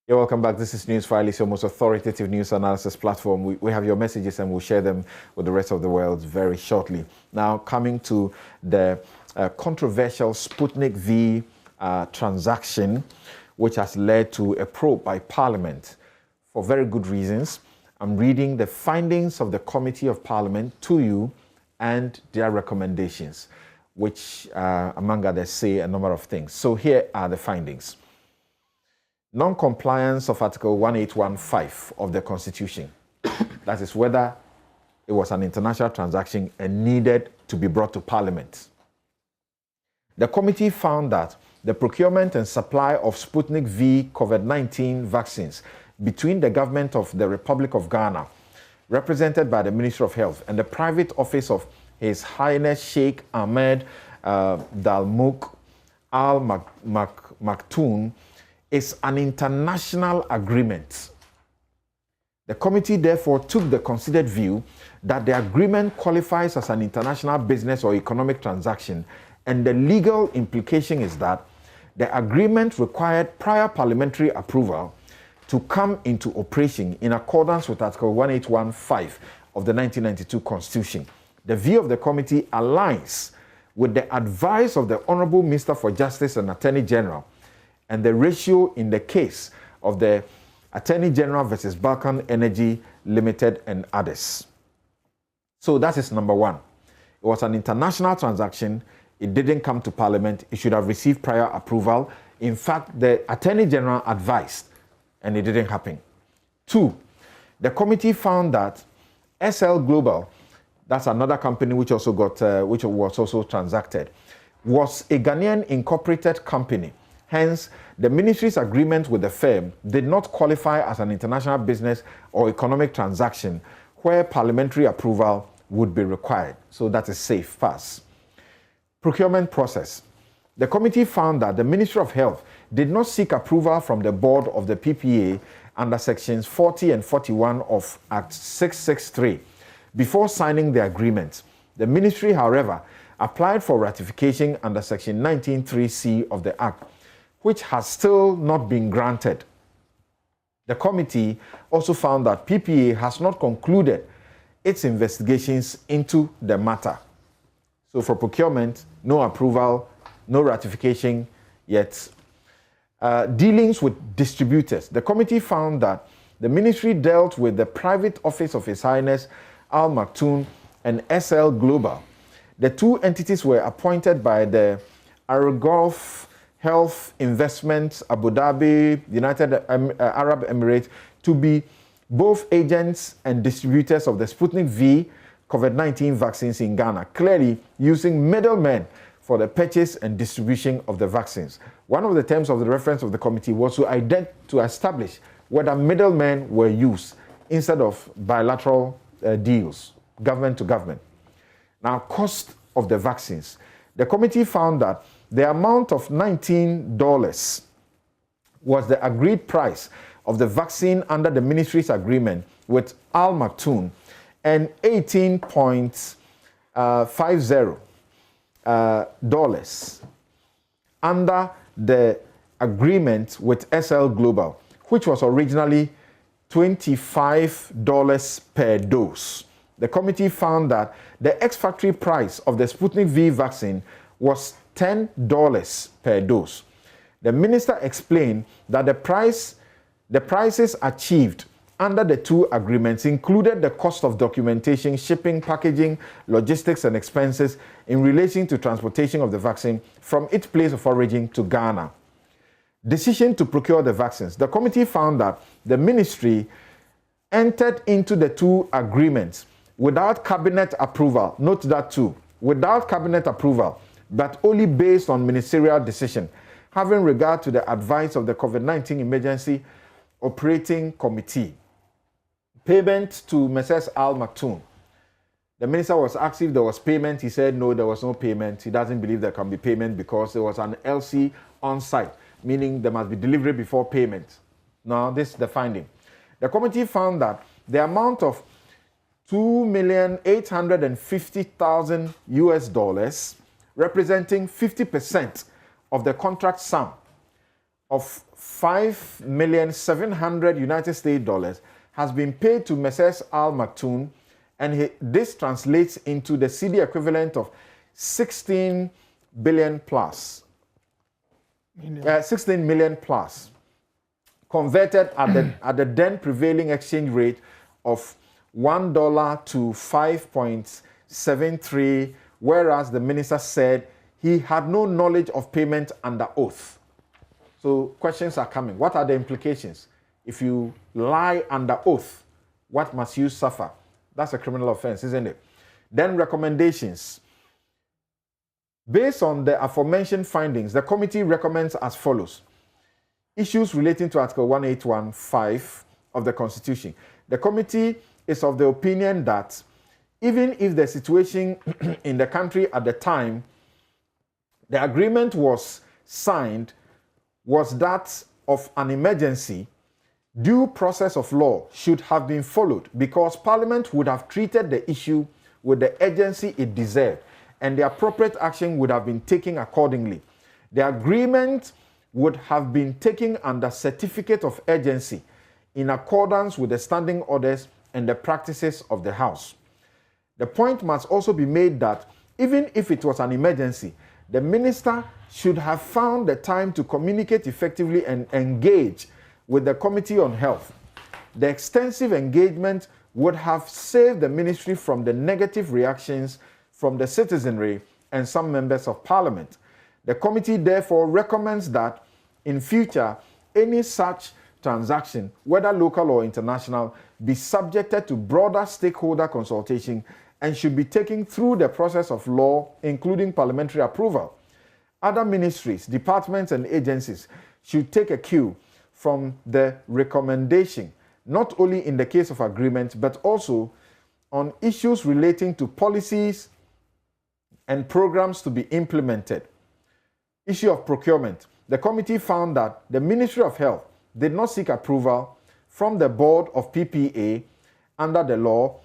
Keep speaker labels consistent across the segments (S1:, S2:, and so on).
S1: You're welcome back. This is Newsfile. It's your most authoritative news analysis platform. We have your messages and we'll share them with the rest of the world very shortly. Now, coming to the controversial Sputnik V transaction, which has led to a probe by Parliament for very good reasons. I'm reading the findings of the Committee of Parliament to you and their recommendations, which, among others, say a number of things. So here are the findings. Non-compliance of Article 1815 of the Constitution. That is whether it was an international transaction and needed to be brought to Parliament. The committee found that the procurement and supply of Sputnik V COVID-19 vaccines between the government of the Republic of Ghana, represented by the Ministry of Health, and the private office of His Highness Sheikh Ahmed Dalmouk Al Maktoum is an international agreement. The committee therefore took the considered view that the agreement qualifies as an international business or economic transaction, and the legal implication is that the agreement required prior parliamentary approval to come into operation in accordance with Article 1815 of the 1992 Constitution. The view of the committee aligns with the advice of the Honourable Minister for Justice and Attorney General, and the ratio in the case of the Attorney General versus Balkan Energy Limited and others. So that is number one. It was an international transaction. It didn't come to Parliament. It should have received prior approval. In fact, the Attorney General advised, and it didn't happen. Two, the committee found that SL Global, that's another company which also which was also transacted, was a Ghanaian incorporated company. Hence, the ministry's agreement with the firm did not qualify as an international business or economic transaction where parliamentary approval would be required. So that is safe pass. Procurement process. The committee found that the Ministry of Health did not seek approval from the board of the PPA under sections 40 and 41 of Act 663 before signing the agreement. The ministry, however, applied for ratification under section 19(3)(c) of the Act, which has still not been granted. The committee also found that PPA has not concluded its investigations into the matter. So for procurement, no approval, no ratification yet. Dealings with distributors. The committee found that the ministry dealt with the private office of His Highness Al Maktoum and SL Global. The two entities were appointed by the Gulf Health Investments Abu Dhabi, United Arab Emirates, to be both agents and distributors of the Sputnik V COVID-19 vaccines in Ghana, clearly using middlemen for the purchase and distribution of the vaccines. One of the terms of the reference of the committee was to establish whether middlemen were used instead of bilateral deals, government to government. Now, cost of the vaccines. The committee found that the amount of $19 was the agreed price of the vaccine under the ministry's agreement with Al Maktoum, and $18.50 under the agreement with SL Global, which was originally $25 per dose. The committee found that the ex-factory price of the Sputnik V vaccine was $10 per dose. The minister explained that the prices achieved under the two agreements included the cost of documentation, shipping, packaging, logistics, and expenses in relation to transportation of the vaccine from its place of origin to Ghana. Decision to procure the vaccines. The committee found that the ministry entered into the two agreements without cabinet approval. Note that too. Without cabinet approval, but only based on ministerial decision, having regard to the advice of the COVID-19 Emergency Operating Committee. Payment to Messrs. Al Maktoum. The minister was asked if there was payment. He said no, there was no payment. He doesn't believe there can be payment because there was an LC on site, meaning there must be delivery before payment. Now, this is the finding. The committee found that the amount of $2,850,000 US, representing 50% of the contract sum of $5,700,000 United States dollars has been paid to Messrs. Al Maktoum, and this translates into the CD equivalent of 16 billion plus. 16 million plus, converted at the then prevailing exchange rate of $1 to 5.73, whereas the minister said he had no knowledge of payment under oath. So questions are coming. What are the implications? If you lie under oath, what must you suffer? That's a criminal offense, isn't it? Then recommendations. Based on the aforementioned findings, the committee recommends as follows. Issues relating to Article 1815 of the Constitution. The committee is of the opinion that even if the situation in the country at the time the agreement was signed was that of an emergency, due process of law should have been followed because Parliament would have treated the issue with the urgency it deserved, and the appropriate action would have been taken accordingly. The agreement would have been taken under certificate of urgency in accordance with the standing orders and the practices of the House. The point must also be made that even if it was an emergency, the minister should have found the time to communicate effectively and engage with the Committee on Health. The extensive engagement would have saved the ministry from the negative reactions from the citizenry and some members of Parliament. The committee therefore recommends that in future, any such transaction, whether local or international, be subjected to broader stakeholder consultation and should be taken through the process of law, including parliamentary approval. Other ministries, departments, and agencies should take a cue from the recommendation, not only in the case of agreement, but also on issues relating to policies and programs to be implemented. Issue of procurement. The committee found that the Ministry of Health did not seek approval from the board of PPA under the law,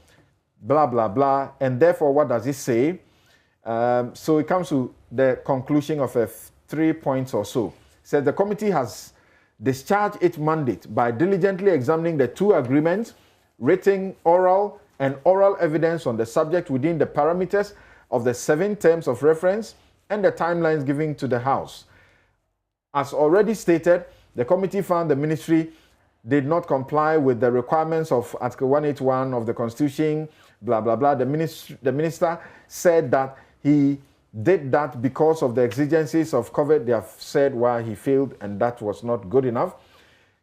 S1: blah, blah, blah. And therefore, what does it say? So it comes to the conclusion of 3 points or so. It says the committee has discharged its mandate by diligently examining the two agreements, written, oral, and oral evidence on the subject within the parameters of the 7 terms of reference and the timelines given to the House. As already stated, the committee found the ministry did not comply with the requirements of Article 181 of the Constitution, blah, blah, blah. The minister said that he did that because of the exigencies of COVID. They have said why he failed, and that was not good enough.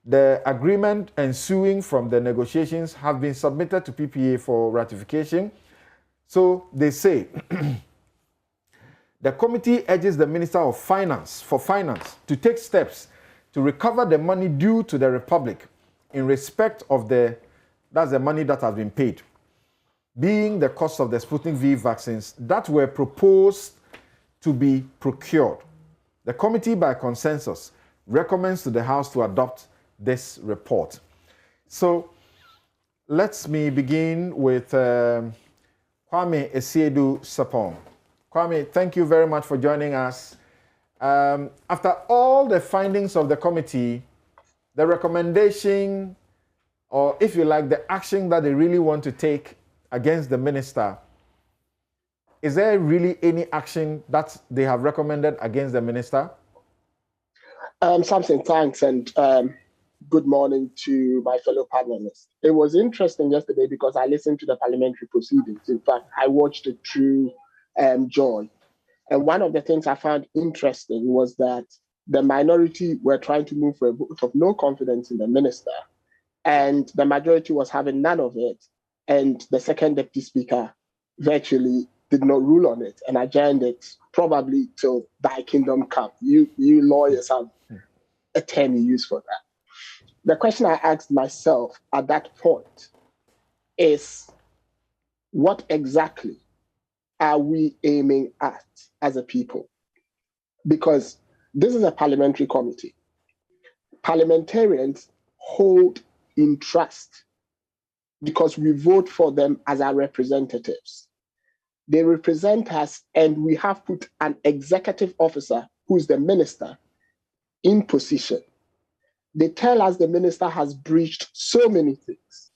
S1: The agreement ensuing from the negotiations have been submitted to PPA for ratification. So they say, the committee urges the Minister of Finance to take steps to recover the money due to the Republic in respect of that's the money that has been paid, being the cost of the Sputnik V vaccines that were proposed to be procured. The committee, by consensus, recommends to the House to adopt this report. So let me begin with Kwame Esiedu Sapong. Kwame, thank you very much for joining us. After all the findings of the committee, the recommendation, or if you like, the action that they really want to take against the minister, is there really any action that they have recommended against the minister?
S2: Samson, thanks, and good morning to my fellow panelists. It was interesting yesterday because I listened to the parliamentary proceedings. In fact, I watched it through joy. And one of the things I found interesting was that the minority were trying to move for a vote of no confidence in the minister, and the majority was having none of it. And the second deputy speaker virtually did not rule on it and adjourned it probably till thy kingdom come. You lawyers have a term you use for that. The question I asked myself at that point is, what exactly are we aiming at as a people? Because this is a parliamentary committee. Parliamentarians hold in trust because we vote for them as our representatives. They represent us, and we have put an executive officer, who is the minister, in position. They tell us the minister has breached so many things.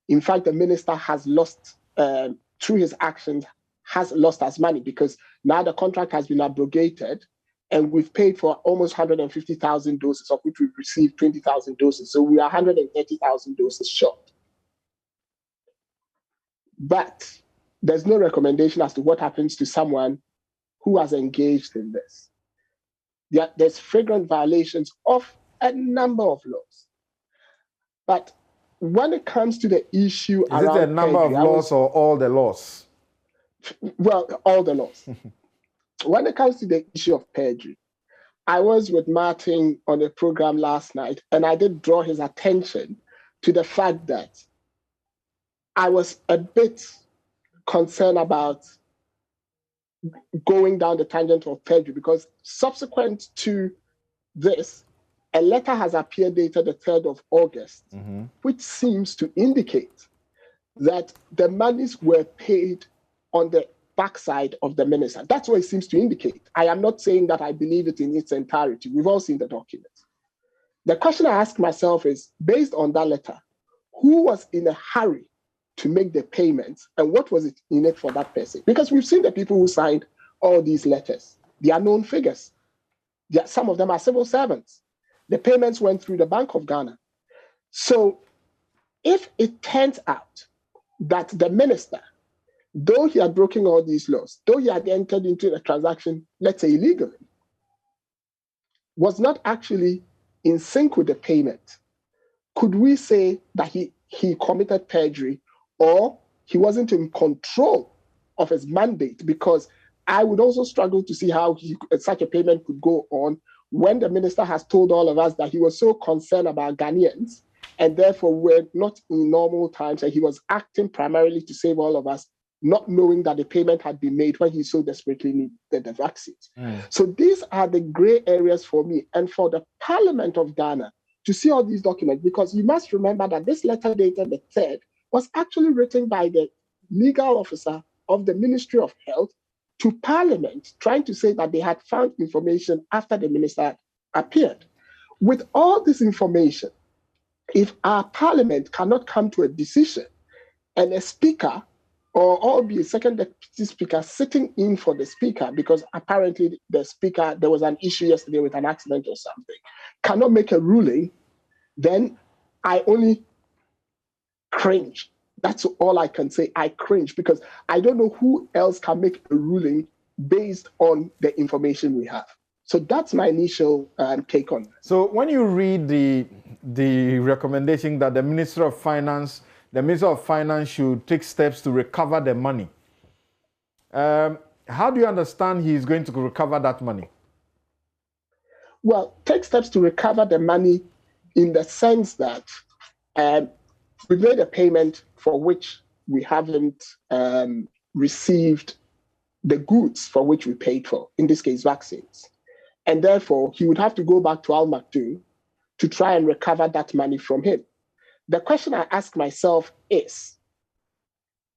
S2: In fact, the minister has lost, through his actions, has lost us money because now the contract has been abrogated and we've paid for almost 150,000 doses, of which we've received 20,000 doses. So we are 130,000 doses short. But there's no recommendation as to what happens to someone who has engaged in this. There's flagrant violations of a number of laws. But when it comes to the issue
S1: is it a number of laws or all the laws?
S2: Well, all the laws. When it comes to the issue of perjury, I was with Martin on a program last night, and I did draw his attention to the fact that I was a bit concerned about going down the tangent of perjury because subsequent to this, a letter has appeared dated the 3rd of August, which seems to indicate that the monies were paid on the backside of the minister. That's what it seems to indicate. I am not saying that I believe it in its entirety. We've all seen the document. The question I ask myself is, based on that letter, who was in a hurry to make the payments and what was it in it for that person? Because we've seen the people who signed all these letters. They are known figures. Some of them are civil servants. The payments went through the Bank of Ghana. So if it turns out that the minister, though he had broken all these laws, though he had entered into a transaction, let's say illegally, was not actually in sync with the payment, could we say that he committed perjury or he wasn't in control of his mandate? Because I would also struggle to see how such a payment could go on when the minister has told all of us that he was so concerned about Ghanaians and therefore we're not in normal times and he was acting primarily to save all of us, not knowing that the payment had been made when he so desperately needed the vaccines. So these are the gray areas for me and for the Parliament of Ghana to see all these documents, because you must remember that this letter dated the 3rd was actually written by the legal officer of the Ministry of Health to Parliament, trying to say that they had found information after the minister appeared. With all this information, if our Parliament cannot come to a decision and a speaker or be a second deputy speaker sitting in for the speaker, because apparently the speaker, there was an issue yesterday with an accident or something, cannot make a ruling, then I only cringe. That's all I can say. I cringe because I don't know who else can make a ruling based on the information we have. So that's my initial take on this.
S1: So when you read the recommendation that the Minister of Finance should take steps to recover the money, how do you understand he is going to recover that money?
S2: Well, take steps to recover the money in the sense that we made a payment for which we haven't received the goods for which we paid for, in this case, vaccines. And therefore, he would have to go back to Al Maktoum to try and recover that money from him. The question I ask myself is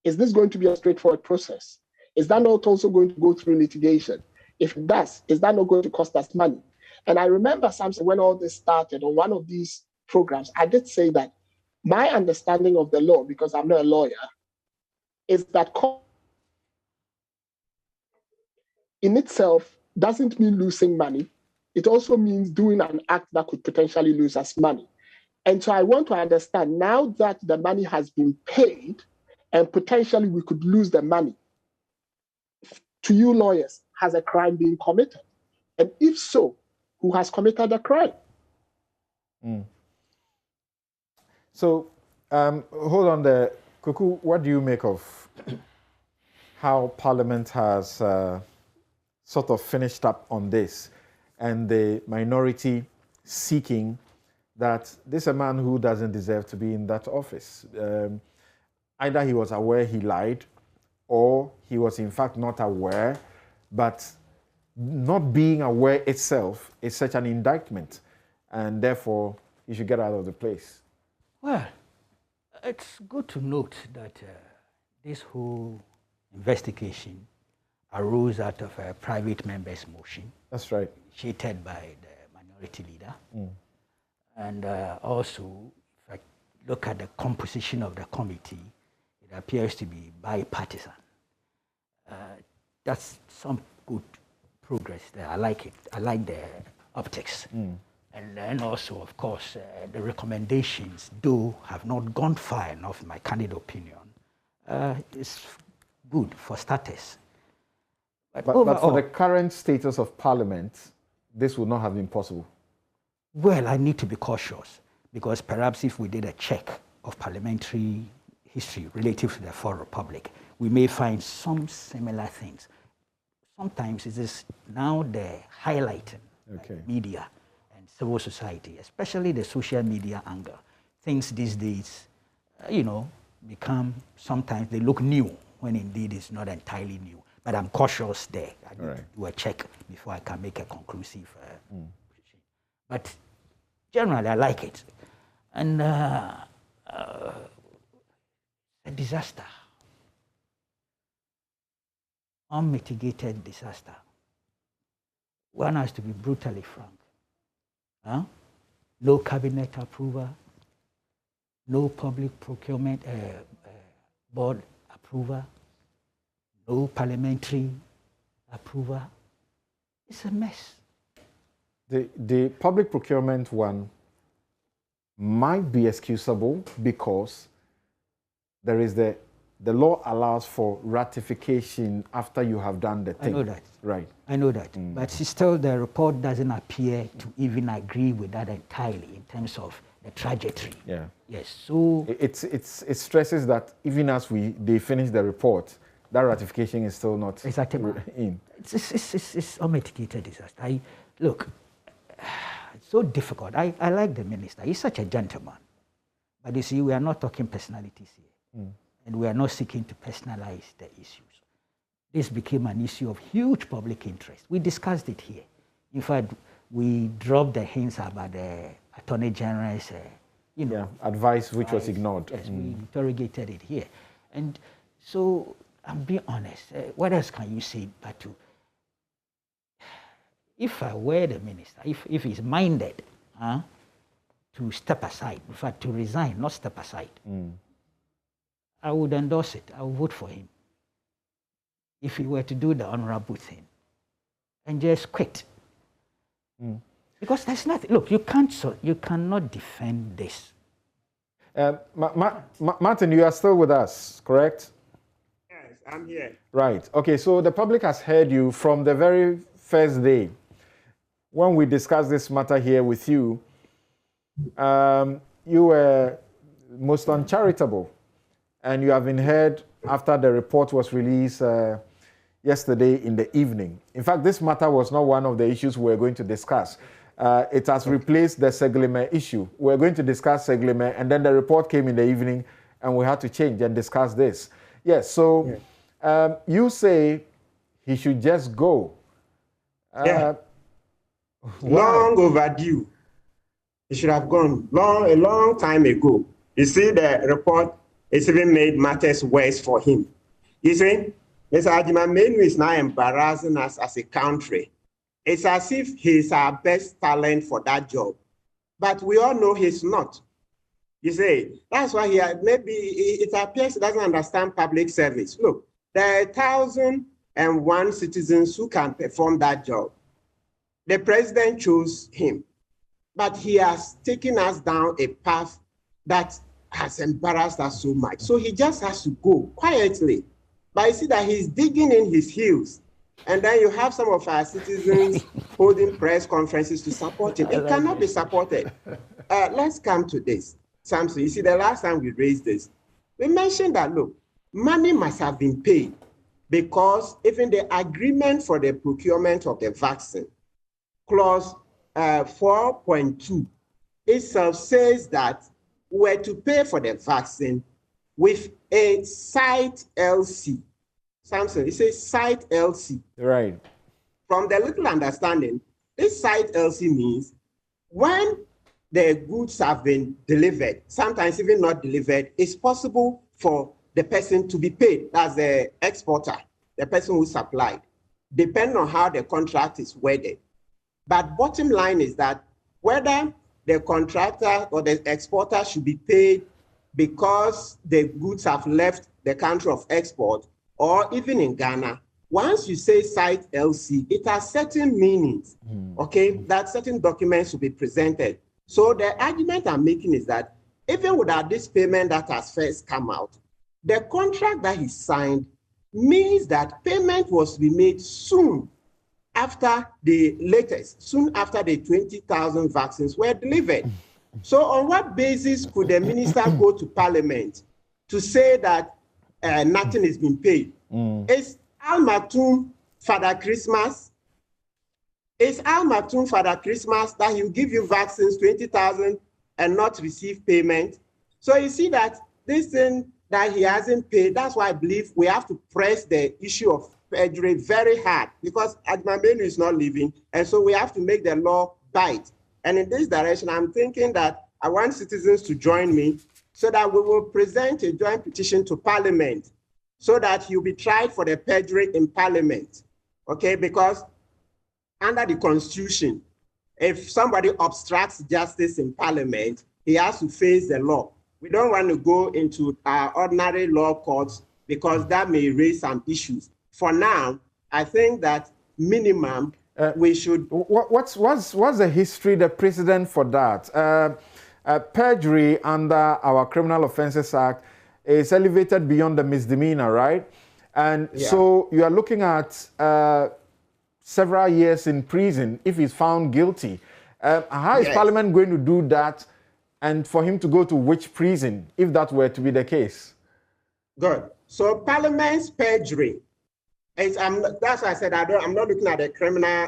S2: this going to be a straightforward process? Is that not also going to go through litigation? If it does, is that not going to cost us money? And I remember, Samson, when all this started on one of these programs, I did say that my understanding of the law, because I'm not a lawyer, is that in itself doesn't mean losing money. It also means doing an act that could potentially lose us money. And so I want to understand, now that the money has been paid and potentially we could lose the money, to you lawyers, has a crime been committed? And if so, who has committed the crime?
S1: So, hold on there. Kuku, what do you make of how Parliament has sort of finished up on this and the minority seeking that this is a man who doesn't deserve to be in that office? Either he was aware he lied or he was in fact not aware, but not being aware itself is such an indictment, and therefore he should get out of the place.
S3: Well, it's good to note that this whole investigation arose out of a private member's motion.
S1: That's right.
S3: Initiated by the minority leader. And also, if I look at the composition of the committee, it appears to be bipartisan. That's some good progress there. I like it. I like the optics. And then also, of course, the recommendations, though have not gone far enough, in my candid opinion, is good for starters.
S1: But for the current status of Parliament, this would not have been possible.
S3: Well, I need to be cautious, because perhaps if we did a check of parliamentary history relative to the Fourth Republic, we may find some similar things. Sometimes it is now the highlighting media and civil society, especially the social media angle. Things these days, become, sometimes they look new, when indeed it's not entirely new. But I'm cautious there. I need to do a check before I can make a conclusive position. But generally, I like it. And a disaster, unmitigated disaster. One has to be brutally frank. No cabinet approval, no public procurement board approval, no parliamentary approval. It's a mess.
S1: The public procurement one might be excusable because there is the law allows for ratification after you have done the thing.
S3: I know that.
S1: Right.
S3: I know that. But still, the report doesn't appear to even agree with that entirely in terms of the trajectory.
S1: Yeah.
S3: Yes. So
S1: it stresses that even as they finish the report, that ratification is still not in.
S3: It's unmitigated disaster. Look, it's so difficult. I like the minister. He's such a gentleman. But you see, we are not talking personalities here. And we are not seeking to personalize the issues. This became an issue of huge public interest. We discussed it here. In fact, we dropped the hints about the Attorney General's
S1: advice, which was ignored.
S3: Yes, we interrogated it here. And so, I'm being honest, what else can you say but to, if I were the minister, if he's minded to step aside, in fact, to resign, not step aside, I would endorse it. I would vote for him. If he were to do the honorable thing and just quit. Because there's nothing. Look, you cannot defend this.
S1: Martin, you are still with us, correct?
S4: Yes, I'm here.
S1: Right. Okay, so the public has heard you from the very first day. When we discussed this matter here with you, you were most uncharitable. And you have been heard after the report was released yesterday in the evening. In fact, this matter was not one of the issues we're going to discuss. It has replaced the Seglime issue. We're going to discuss Seglime, and then the report came in the evening, and we had to change and discuss this. Yes, so you say he should just go.
S4: Long overdue. He should have gone a long time ago. You see, the report it's even made matters worse for him. You see, Mr. Ajimamenu is now embarrassing us as a country. It's as if he's our best talent for that job. But we all know he's not. You see, that's why maybe it appears he doesn't understand public service. Look, there are 1,001 citizens who can perform that job. The president chose him, but he has taken us down a path that has embarrassed us so much. So he just has to go quietly. But you see that he's digging in his heels. And then you have some of our citizens holding press conferences to support him. It cannot be supported. Let's come to this. Samson, you see, the last time we raised this, we mentioned that, look, money must have been paid because even the agreement for the procurement of the vaccine, clause 4.2, itself says that we're to pay for the vaccine with a site LC. Samson, it says site LC.
S1: Right.
S4: From the little understanding, this site LC means when the goods have been delivered, sometimes even not delivered, it's possible for the person to be paid. That's the exporter, the person who supplied, depending on how the contract is worded. But bottom line is that whether the contractor or the exporter should be paid because the goods have left the country of export, or even in Ghana, once you say site LC, it has certain meanings, okay, that certain documents will be presented. So the argument I'm making is that even without this payment that has first come out, the contract that he signed means that payment was to be made soon after the latest, soon after the 20,000 vaccines were delivered. So on what basis could the minister go to parliament to say that nothing is being paid? Is Al Maktoum Father Christmas? Is Al Maktoum Father Christmas that he'll give you vaccines, 20,000, and not receive payment? So you see that this thing that he hasn't paid, that's why I believe we have to press the issue of perjury very hard, because Admambenu is not living, and so we have to make the law bite. And in this direction, I'm thinking that I want citizens to join me so that we will present a joint petition to Parliament so that he'll be tried for the perjury in Parliament, okay? Because under the Constitution, if somebody obstructs justice in Parliament, he has to face the law. We don't want to go into our ordinary law courts because that may raise some issues. For now, I think that minimum we should.
S1: What's the history, the precedent for that? Perjury under our Criminal Offences Act is elevated beyond the misdemeanor, right? And so you are looking at several years in prison if he's found guilty. How is Parliament going to do that, and for him to go to which prison if that were to be the case?
S4: Good. So Parliament's perjury. That's why I said I'm not looking at the criminal,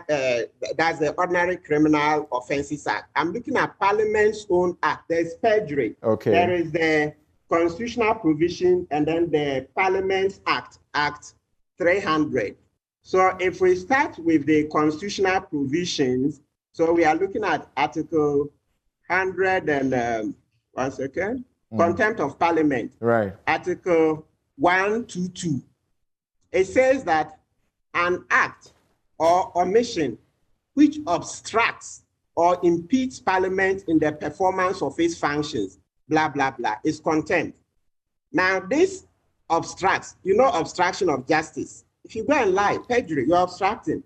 S4: that's the ordinary Criminal Offences Act. I'm looking at Parliament's own act. There's perjury.
S1: Okay.
S4: There is the constitutional provision and then the Parliament's Act, Act 300. So if we start with the constitutional provisions, so we are looking at Article 100 and, Contempt of Parliament.
S1: Right.
S4: Article 122. It says that an act or omission which obstructs or impedes Parliament in the performance of its functions, blah, blah, blah, is contempt. Now, this obstructs, obstruction of justice. If you go and lie, perjury, you're obstructing.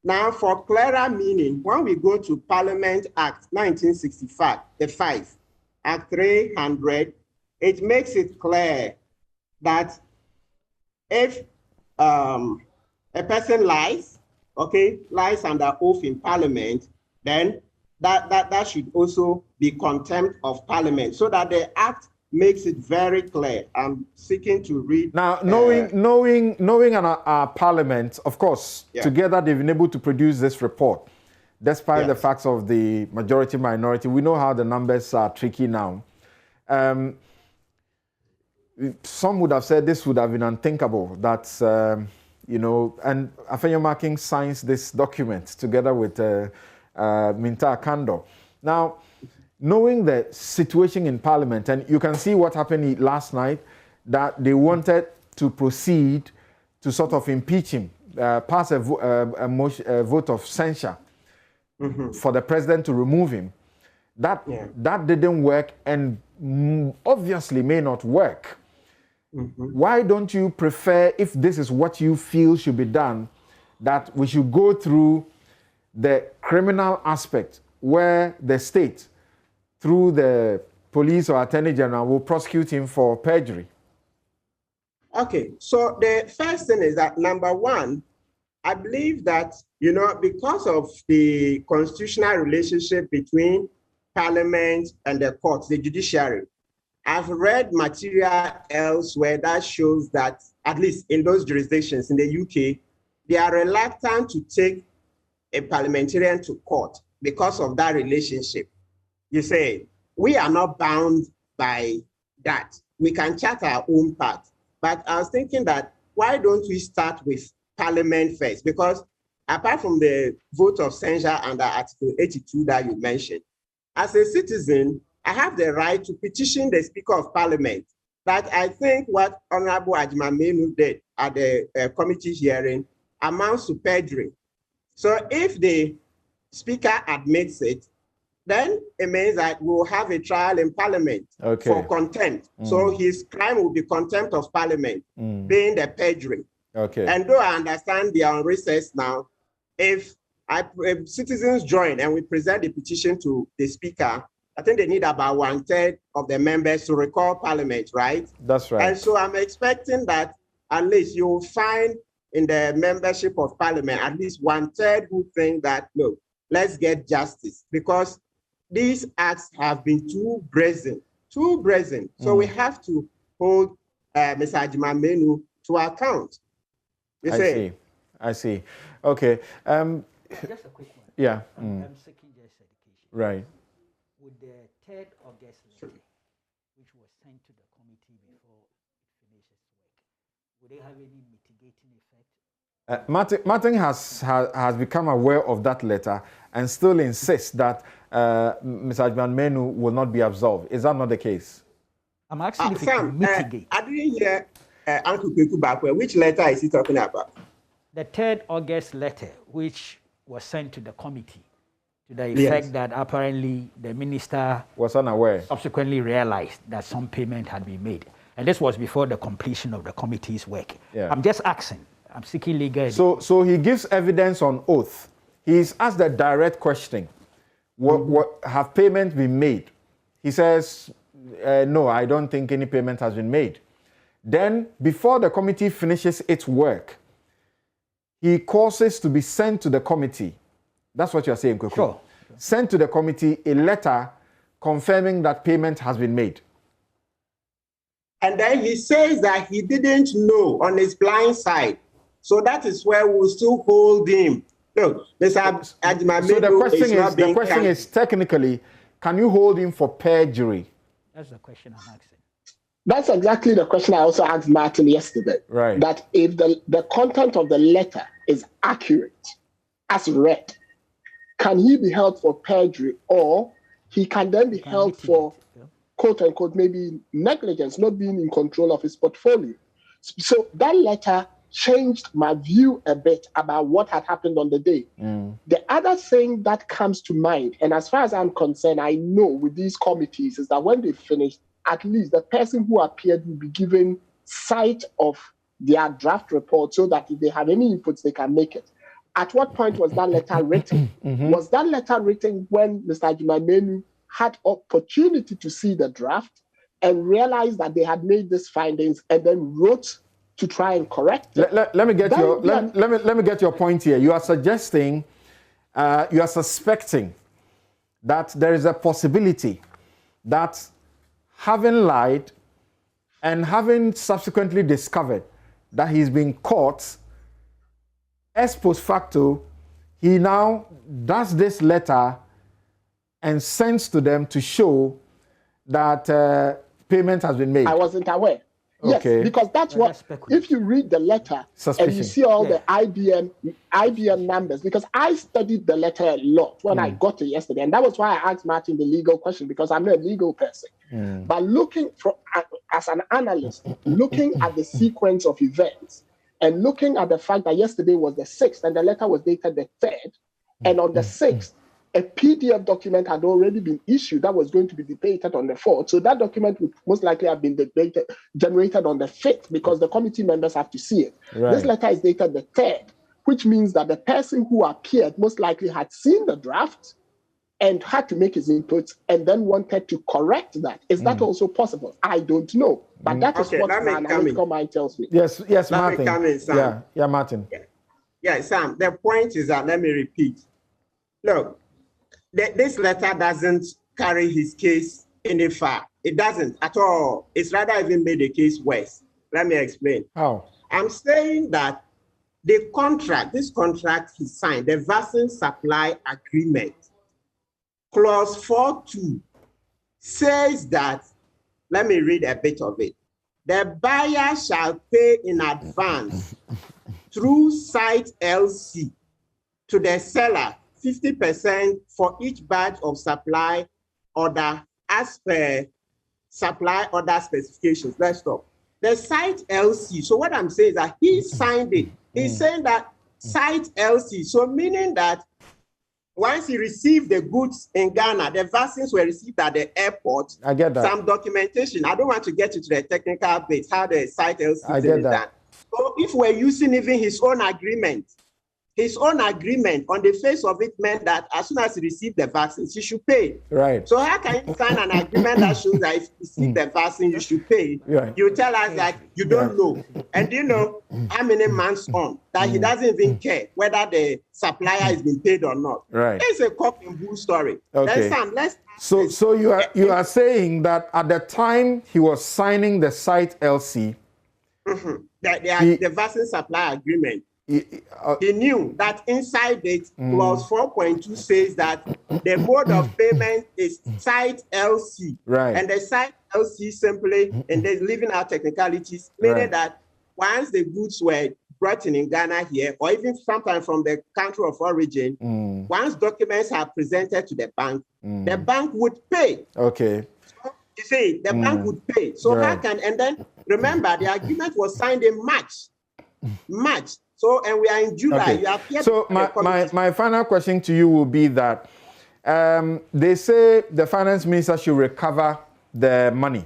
S4: Now, for clearer meaning, when we go to Parliament Act 1965, the 5, Act 300, it makes it clear that if a person lies, lies under oath in Parliament, then that should also be contempt of Parliament, so that the Act makes it very clear. I'm seeking to read.
S1: Now, knowing our Parliament, of course, together they've been able to produce this report, despite the facts of the majority minority. We know how the numbers are tricky now. Some would have said this would have been unthinkable, that, and Afenyo Marking signs this document together with Minta Kando. Now, knowing the situation in Parliament, and you can see what happened last night, that they wanted to proceed to sort of impeach him, pass a vote of censure for the president to remove him. That didn't work, and obviously may not work. Why don't you prefer, if this is what you feel should be done, that we should go through the criminal aspect where the state, through the police or attorney general, will prosecute him for perjury?
S4: Okay, so the first thing is that, number one, I believe that, because of the constitutional relationship between Parliament and the courts, the judiciary, I've read material elsewhere that shows that, at least in those jurisdictions in the UK, they are reluctant to take a parliamentarian to court because of that relationship. You say, we are not bound by that. We can chart our own path. But I was thinking that, why don't we start with Parliament first? Because apart from the vote of censure under Article 82 that you mentioned, as a citizen, I have the right to petition the Speaker of Parliament. But I think what Honorable Ajimamenu did at the committee hearing amounts to perjury. So if the Speaker admits it, then it means that we'll have a trial in Parliament for contempt. So his crime will be contempt of Parliament, being the perjury.
S1: Okay.
S4: And though I understand they are on recess now, if citizens join and we present the petition to the Speaker, I think they need about 1/3 of the members to recall Parliament, right?
S1: That's right.
S4: And so I'm expecting that at least you'll find in the membership of Parliament at least 1/3 who think that, look, let's get justice, because these acts have been too brazen. So we have to hold Mr. Agyeman-Manu to account.
S1: I see. Okay.
S3: Just a quick one.
S1: Yeah.
S3: I'm seeking just education.
S1: Right.
S3: With the 3rd August letter, which was sent to the committee before it finishes work, would they have any mitigating effect?
S1: Martin has become aware of that letter and still insists that Mr. Agyeman-Manu will not be absolved. Is that not the case?
S3: I'm asking if it
S4: Sam,
S3: can mitigate.
S4: I didn't hear Uncle Kweku Bakwe. Which letter is he talking about?
S3: The 3rd August letter, which was sent to the committee, to the effect that apparently the minister
S1: was unaware,
S3: subsequently realized that some payment had been made. And this was before the completion of the committee's work.
S1: Yeah.
S3: I'm just asking. I'm seeking legal.
S1: So he gives evidence on oath. He's asked the direct question, what have payments been made? He says, no, I don't think any payment has been made. Then, before the committee finishes its work, he causes to be sent to the committee. That's what you're saying, Kweku.
S3: Sure.
S1: Sent to the committee a letter confirming that payment has been made.
S4: And then he says that he didn't know on his blind side. So that is where we'll still hold him. Look, Mr. Agyeman-Manu
S1: So the question is technically, can you hold him for perjury?
S3: That's the question I'm asking.
S2: That's exactly the question I also asked Martin yesterday.
S1: Right.
S2: That if the content of the letter is accurate, as read, can he be held for perjury, or he can then be held for, quote unquote, maybe negligence, not being in control of his portfolio? So that letter changed my view a bit about what had happened on the day. The other thing that comes to mind, and as far as I'm concerned, I know with these committees, is that when they finish, at least the person who appeared will be given sight of their draft report so that if they have any inputs, they can make it. At what point was that letter written? Was that letter written when Mr. Agyeman-Manu had opportunity to see the draft and realized that they had made these findings and then wrote to try and correct it?
S1: Let me get your point here. You are suggesting, you are suspecting that there is a possibility that having lied and having subsequently discovered that he's been caught, ex post facto, he now does this letter and sends to them to show that payment has been made.
S2: I wasn't aware.
S1: Okay.
S2: Yes, because that's what, if you read the letter and you see all the IBM numbers, because I studied the letter a lot when I got it yesterday, and that was why I asked Martin the legal question, because I'm not a legal person. But looking as an analyst, looking at the sequence of events, and looking at the fact that yesterday was the 6th and the letter was dated the 3rd, and on the 6th, a PDF document had already been issued that was going to be debated on the 4th. So that document would most likely have been generated on the 5th because the committee members have to see it. Right. This letter is dated the 3rd, which means that the person who appeared most likely had seen the draft and had to make his inputs and then wanted to correct that. Is that also possible? I don't know. But that is what my analytical mind tells me.
S1: Yes, Martin. Yeah, Martin.
S4: Yeah, Sam, the point is that, let me repeat. Look, this letter doesn't carry his case any far. It doesn't at all. It's rather even made the case worse. Let me explain.
S1: How?
S4: I'm saying that the contract, this contract he signed, the vaccine supply agreement, clause 4.2 says that, let me read a bit of it. The buyer shall pay in advance through site LC to the seller 50% for each batch of supply order as per supply order specifications. Let's stop. The site LC, so what I'm saying is that he signed it. He's saying that site LC, so meaning that once he received the goods in Ghana, the vaccines were received at the airport.
S1: I get that.
S4: Some documentation. I don't want to get into the technical bits, how the site LC
S1: I get
S4: is
S1: that.
S4: done. So if we're using even his own agreement on the face of it meant that as soon as he received the vaccines, he should pay.
S1: Right.
S4: So how can you sign an agreement that shows that if you receive the vaccine, you should pay?
S1: Right.
S4: You tell us that you don't know. And you know how many months on that he doesn't even care whether the supplier has been paid or not.
S1: Right.
S4: It's a cock and bull story.
S1: Okay. So you are saying that at the time he was signing the site LC,
S4: the vaccine supply agreement, he knew that inside it clause 4.2 says that the mode of payment is site LC.
S1: Right.
S4: And the site LC simply, and they're leaving out technicalities, meaning that once the goods were brought in Ghana here, or even sometimes from the country of origin, once documents are presented to the bank would pay.
S1: Okay.
S4: So, you see, the bank would pay. So how can, and then remember, the agreement was signed in March. So, and we are in July.
S1: Okay.
S4: You have yet
S1: so my final question to you will be that they say the finance minister should recover the money.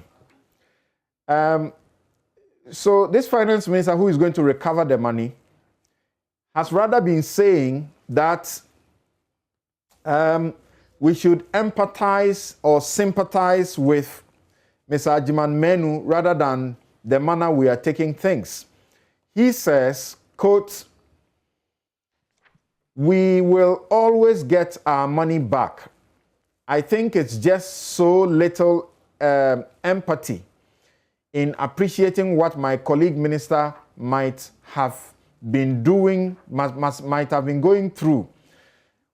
S1: So this finance minister who is going to recover the money has rather been saying that we should empathize or sympathize with Mr. Ajiman Menu rather than the manner we are taking things. He says, quote, "We will always get our money back. I think it's just so little empathy in appreciating what my colleague minister might have been doing, might have been going through.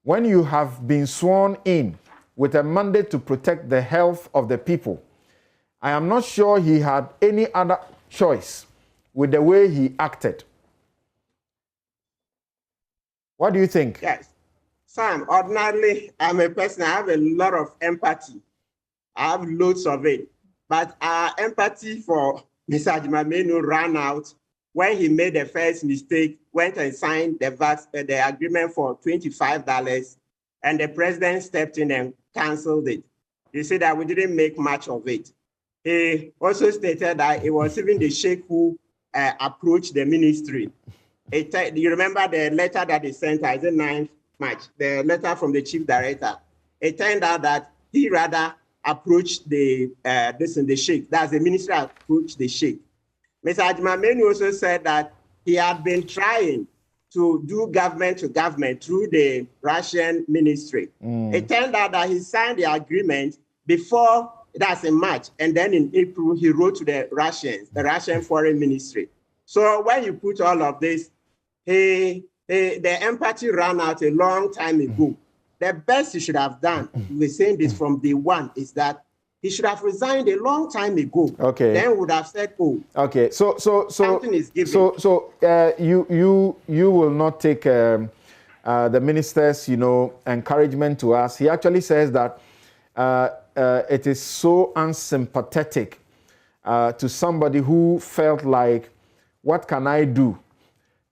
S1: When you have been sworn in with a mandate to protect the health of the people, I am not sure he had any other choice with the way he acted." What do you think?
S4: Yes. Sam, ordinarily, I'm a person, I have a lot of empathy. I have loads of it. But our empathy for Mr. Ajimamenu ran out when he made the first mistake, went and signed the agreement for $25, and the president stepped in and canceled it. You see that we didn't make much of it. He also stated that it was even the sheikh who approached the ministry. You remember the letter that they sent us, the 9th March, the letter from the chief director. It turned out that he rather approached the sheikh. That's the minister approached the sheikh. Mr. Ajimamenu also said that he had been trying to do government to government through the Russian ministry. It turned out that he signed the agreement before, that's in March, and then in April, he wrote to the Russian foreign ministry. So when you put all of this, the empathy ran out a long time ago. The best he should have done, we're saying this from day one, is that he should have resigned a long time ago.
S1: Okay.
S4: Then would have said, "Oh,
S1: okay." So
S4: something is given.
S1: So you will not take the minister's encouragement to us. He actually says that it is so unsympathetic to somebody who felt like, what can I do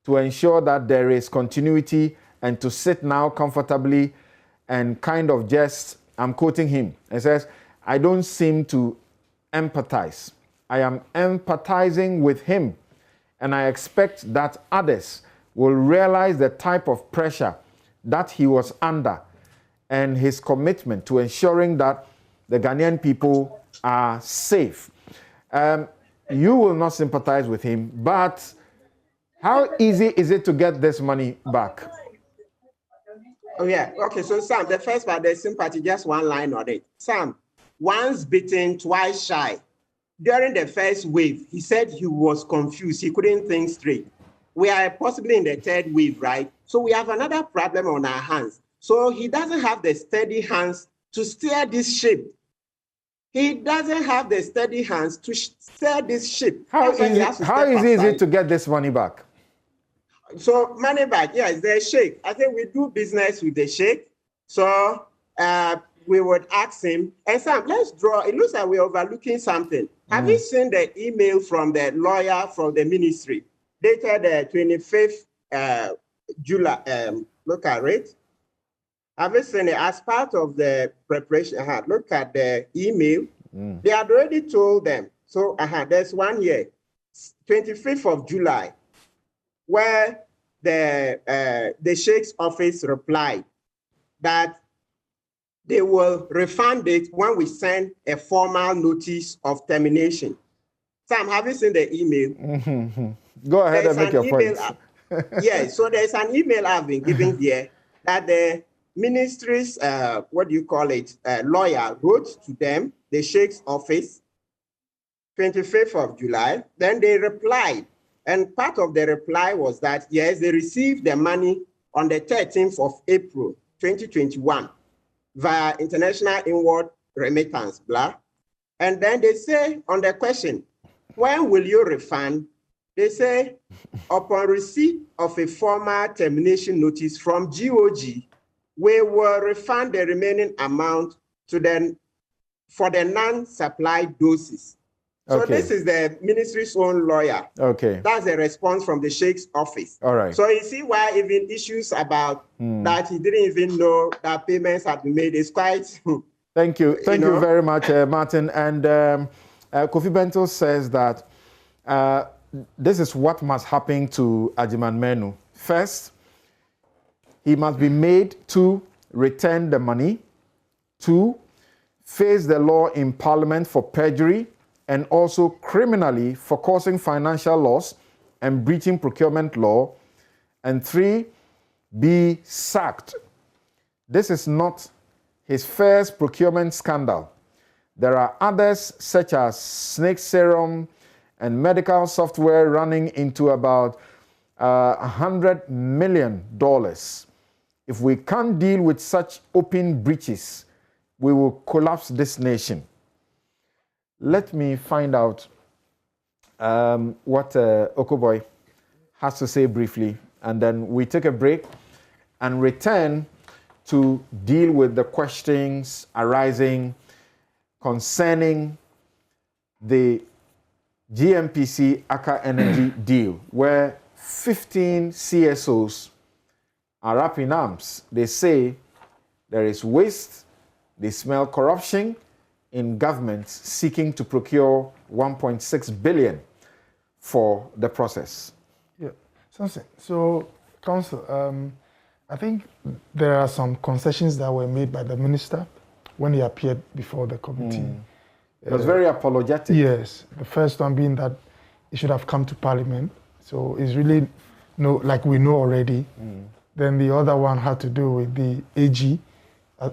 S1: to ensure that there is continuity, and to sit now comfortably and kind of just, I'm quoting him, he says, "I don't seem to empathize. I am empathizing with him, and I expect that others will realize the type of pressure that he was under and his commitment to ensuring that the Ghanaian people are safe." You will not sympathize with him, but how easy is it to get this money back?
S4: Oh, yeah. Okay, so Sam, the first part, there's sympathy, just one line on it. Sam, once bitten, twice shy. During the first wave, he said he was confused. He couldn't think straight. We are possibly in the third wave, right? So we have another problem on our hands. So he doesn't have the steady hands to steer this ship. He doesn't have the steady hands to steer this ship.
S1: How easy is it to get this money back?
S4: So money back, yes, the sheikh. I think we do business with the sheikh. So we would ask him, and Sam, let's draw, it looks like we're overlooking something. Have you seen the email from the lawyer from the ministry, dated the 25th July, look at it. Have you seen it? As part of the preparation, look at the email. They had already told them. So there's one here, 25th of July, where the Sheikh's office replied that they will refund it when we send a formal notice of termination. Sam, have you seen the email?
S1: Go ahead and make your point.
S4: Yeah, so there's an email I've been given here that the ministry's, lawyer wrote to them, the Sheikh's office, 25th of July. Then they replied. And part of the reply was that, yes, they received the money on the 13th of April, 2021, via international inward remittance, blah. And then they say on the question, when will you refund? They say, upon receipt of a formal termination notice from GOG, we will refund the remaining amount for the non-supplied doses. So this is the ministry's own lawyer.
S1: Okay.
S4: That's a response from the Sheikh's office.
S1: All right.
S4: So you see why even issues about that he didn't even know that payments had been made is quite...
S1: Thank you. Thank you very much, Martin. And Kofi Bento says that this is what must happen to Ajiman Menu. First, he must be made to return the money. 2, face the law in Parliament for perjury and also criminally for causing financial loss and breaching procurement law. And 3, be sacked. This is not his first procurement scandal. There are others such as snake serum and medical software running into about $100 million. If we can't deal with such open breaches, we will collapse this nation. Let me find out what Okoboy has to say briefly, and then we take a break and return to deal with the questions arising concerning the GMPC Aka Energy deal, where 15 CSOs are up in arms. They say there is waste, they smell corruption in governments seeking to procure 1.6 billion for the process.
S5: Yeah, something. So, Council, I think there are some concessions that were made by the minister when he appeared before the committee.
S1: It was very apologetic.
S5: Yes, the first one being that it should have come to Parliament. So it's really like we know already. Then the other one had to do with the AG.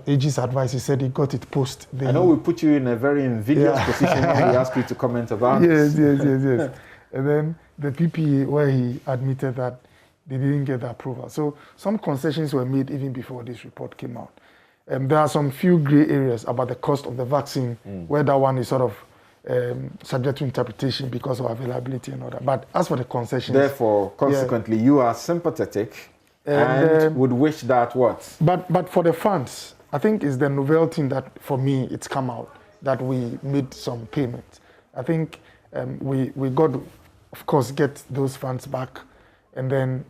S5: AG's advice, he said he got it post.
S1: I know we put you in a very invidious position when we asked you to comment about
S5: it. Yes. And then the PPA, where he admitted that they didn't get the approval. So some concessions were made even before this report came out. There are some few gray areas about the cost of the vaccine, where that one is sort of subject to interpretation because of availability and all that. But as for the concessions...
S1: Therefore, consequently, you are sympathetic and would wish that what?
S5: But for the funds, I think it's the novelty that, for me, it's come out, that we made some payments. I think we got, of course, get those funds back. And then,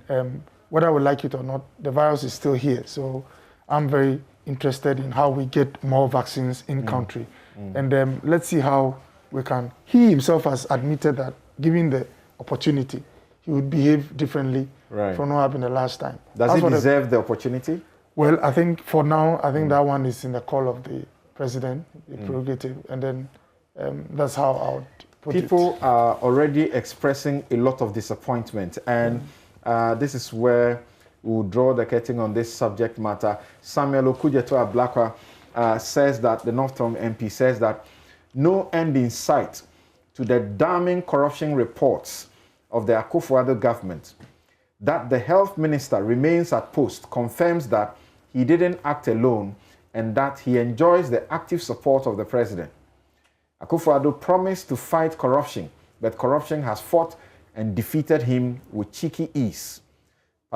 S5: whether I would like it or not, the virus is still here. So I'm very interested in how we get more vaccines in country. And let's see how we can. He himself has admitted that, given the opportunity, he would behave differently from what happened the last time.
S1: Does he deserve the opportunity?
S5: Well, I think for now, I think that one is in the call of the president, the prerogative. And then that's how I would put it.
S1: People are already expressing a lot of disappointment. And this is where we'll draw the curtain on this subject matter. Samuel Okujeto Ablakwa says that, the Northern MP says that no end in sight to the damning corruption reports of the Akufo-Addo government. That the health minister remains at post confirms that he didn't act alone and that he enjoys the active support of the president. Akufo-Addo promised to fight corruption, but corruption has fought and defeated him with cheeky ease.